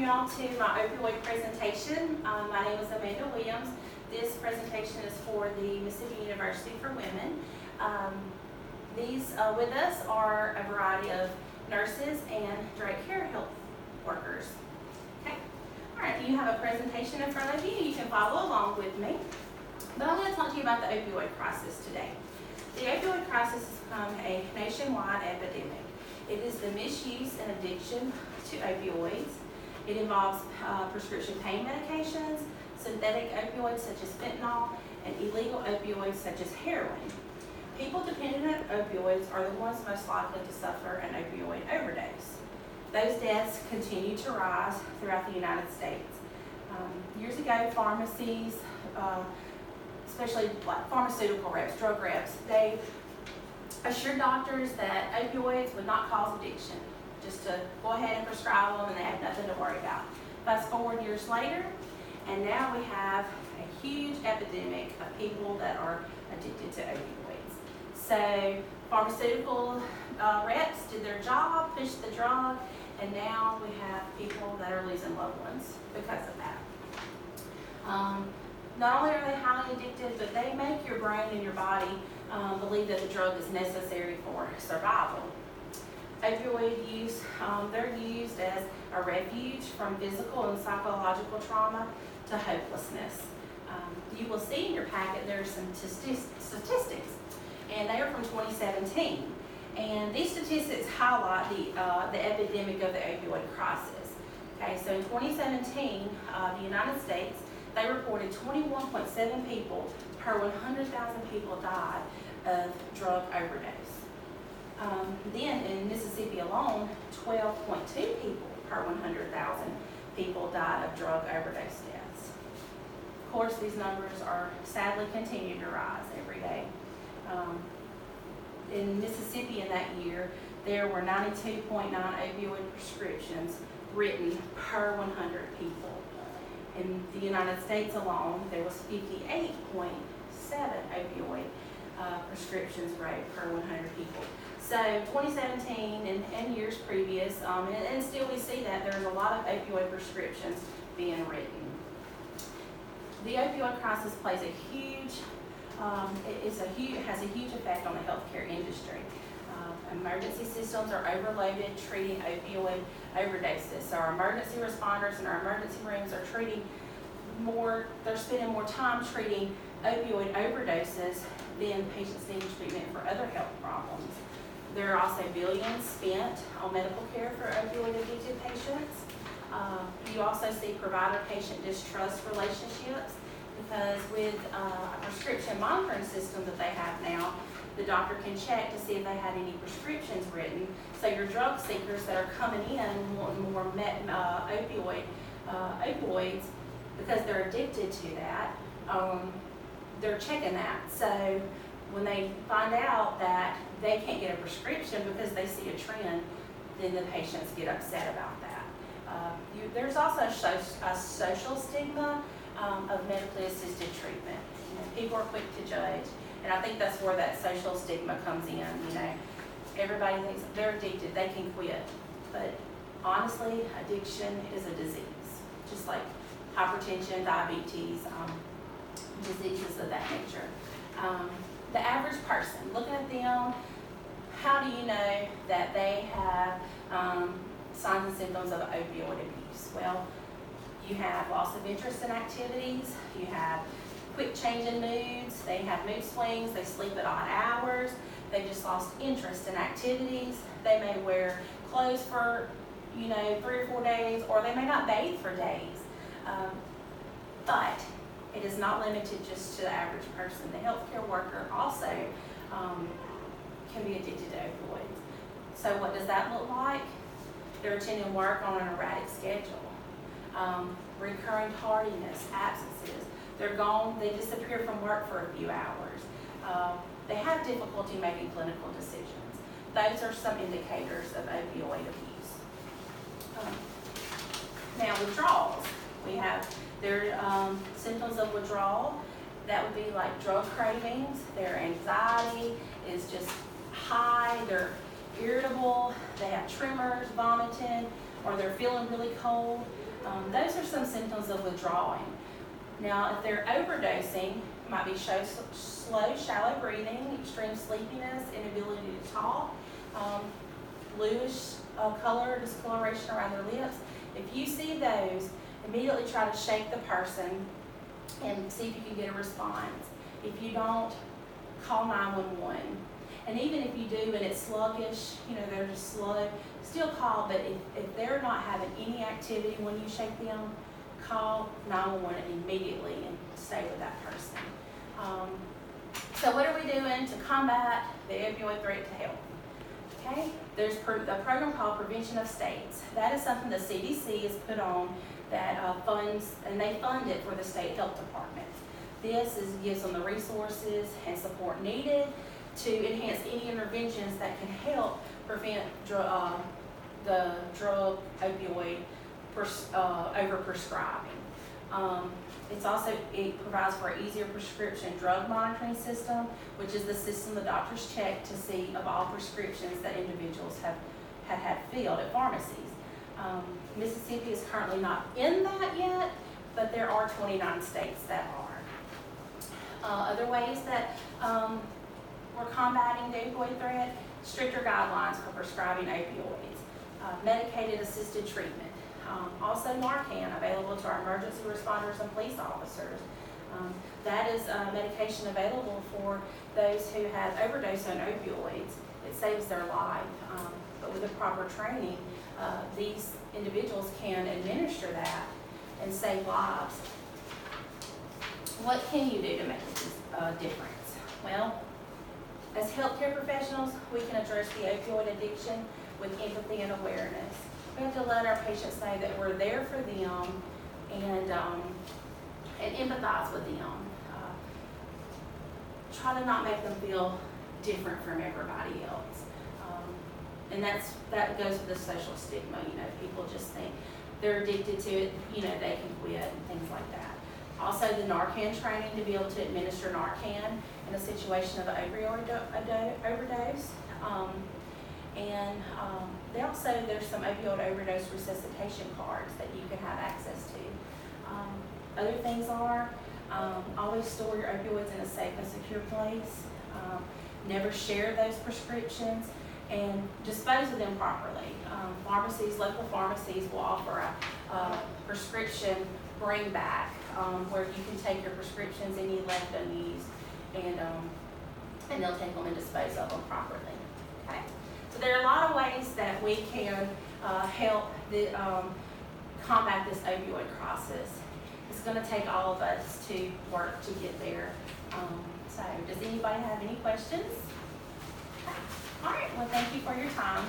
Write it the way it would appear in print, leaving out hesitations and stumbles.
you all to my opioid presentation. My name is Amanda Williams. This presentation is for the Mississippi University for Women. These with us are a variety of nurses and direct care health workers. Okay. All right, you have a presentation in front of you. You can follow along with me. But I'm going to talk to you about the opioid crisis today. The opioid crisis has become a nationwide epidemic. It is the misuse and addiction to opioids. It involves prescription pain medications, synthetic opioids such as fentanyl, and illegal opioids such as heroin. People dependent on opioids are the ones most likely to suffer an opioid overdose. Those deaths continue to rise throughout the United States. Years ago, pharmacies, especially like pharmaceutical reps, drug reps, they assured doctors that opioids would not cause addiction, just to go ahead and prescribe them and they had nothing to worry about. Fast forward years later, and now we have a huge epidemic of people that are addicted to opioids. So pharmaceutical reps did their job, pushed the drug, and now we have people that are losing loved ones because of that. Not only are they highly addicted, but they make your brain and your body believe that the drug is necessary for survival. Opioid use, they're used as a refuge from physical and psychological trauma to hopelessness. You will see in your packet there are some statistics, and they are from 2017. And these statistics highlight the epidemic of the opioid crisis. Okay, so in 2017, the United States, they reported 21.7 people per 100,000 people died of drug overdose. Then in Mississippi alone, 12.2 people per 100,000 people died of drug overdose deaths. Of course, these numbers are sadly continue to rise every day. In Mississippi in that year, there were 92.9 opioid prescriptions written per 100 people. In the United States alone, there was 58.7 opioid prescriptions wrote per 100 people. So 2017 and years previous, and still we see that there's a lot of opioid prescriptions being written. The opioid crisis plays a huge, it has a huge effect on the healthcare industry. Emergency systems are overloaded treating opioid overdoses. So our emergency responders in our emergency rooms are they're spending more time treating opioid overdoses than patients needing treatment for other health problems. There are also billions spent on medical care for opioid addicted patients. You also see provider-patient distrust relationships because with a prescription monitoring system that they have now, the doctor can check to see if they had any prescriptions written. So your drug seekers that are coming in wanting more opioids because they're addicted to that, they're checking that. So when they find out that they can't get a prescription because they see a trend, then the patients get upset about that. There's also a social stigma of medically assisted treatment. People are quick to judge. And I think that's where that social stigma comes in. Everybody thinks they're addicted, they can quit. But honestly, addiction is a disease, just like hypertension, diabetes, diseases of that nature. The average person, looking at them, how do you know that they have signs and symptoms of opioid abuse? Well, you have loss of interest in activities, you have quick change in moods, they have mood swings, they sleep at odd hours, they just lost interest in activities, they may wear clothes for 3 or 4 days, or they may not bathe for days. But it is not limited just to the average person. The healthcare worker also can be addicted to opioids. So what does that look like? They're attending work on an erratic schedule, recurring tardiness, absences. They're gone, they disappear from work for a few hours. They have difficulty making clinical decisions. Those are some indicators of opioid abuse. Now, withdrawals. We have their symptoms of withdrawal. That would be like drug cravings. Their anxiety is just high. They're irritable. They have tremors, vomiting, or they're feeling really cold. Those are some symptoms of withdrawing. Now, if they're overdosing, it might be slow, shallow breathing, extreme sleepiness, inability to talk, bluish color, discoloration around their lips. If you see those, immediately try to shake the person and see if you can get a response. If you don't, call 911. And even if you do and it's sluggish, they're just slow, still call, but if they're not having any activity when you shake them, call 911 immediately and stay with that person. So what are we doing to combat the opioid threat to health? Okay, there's a program called Prevention of States. That is something the CDC has put on that funds, and they fund it for the state health department. This gives them the resources and support needed to enhance any interventions that can help prevent the drug opioid overprescribing. It provides for an easier prescription drug monitoring system, which is the system the doctors check to see of all prescriptions that individuals have had filled at pharmacies. Mississippi is currently not in that yet, but there are 29 states that are. Other ways that we're combating the opioid threat: stricter guidelines for prescribing opioids, medicated assisted treatment. Also Narcan, available to our emergency responders and police officers. That is medication available for those who have overdosed on opioids. It saves their life, but with the proper training, these individuals can administer that and save lives. What can you do to make a difference? Well, as healthcare professionals, we can address the opioid addiction with empathy and awareness. We have to let our patients know that we're there for them and empathize with them. Try to not make them feel different from everybody else. And that goes with the social stigma. People just think they're addicted to it, they can quit and things like that. Also, the Narcan training to be able to administer Narcan in a situation of an opioid overdose. There's some opioid overdose resuscitation cards that you can have access to. Other things are, always store your opioids in a safe and secure place. Never share those prescriptions, and dispose of them properly. Local pharmacies will offer a prescription bring back, where you can take your prescriptions any left unused, and they'll take them and dispose of them properly. Okay. So there are a lot of ways that we can help combat this opioid crisis. It's going to take all of us to work to get there. So does anybody have any questions? Okay. All right, well, thank you for your time.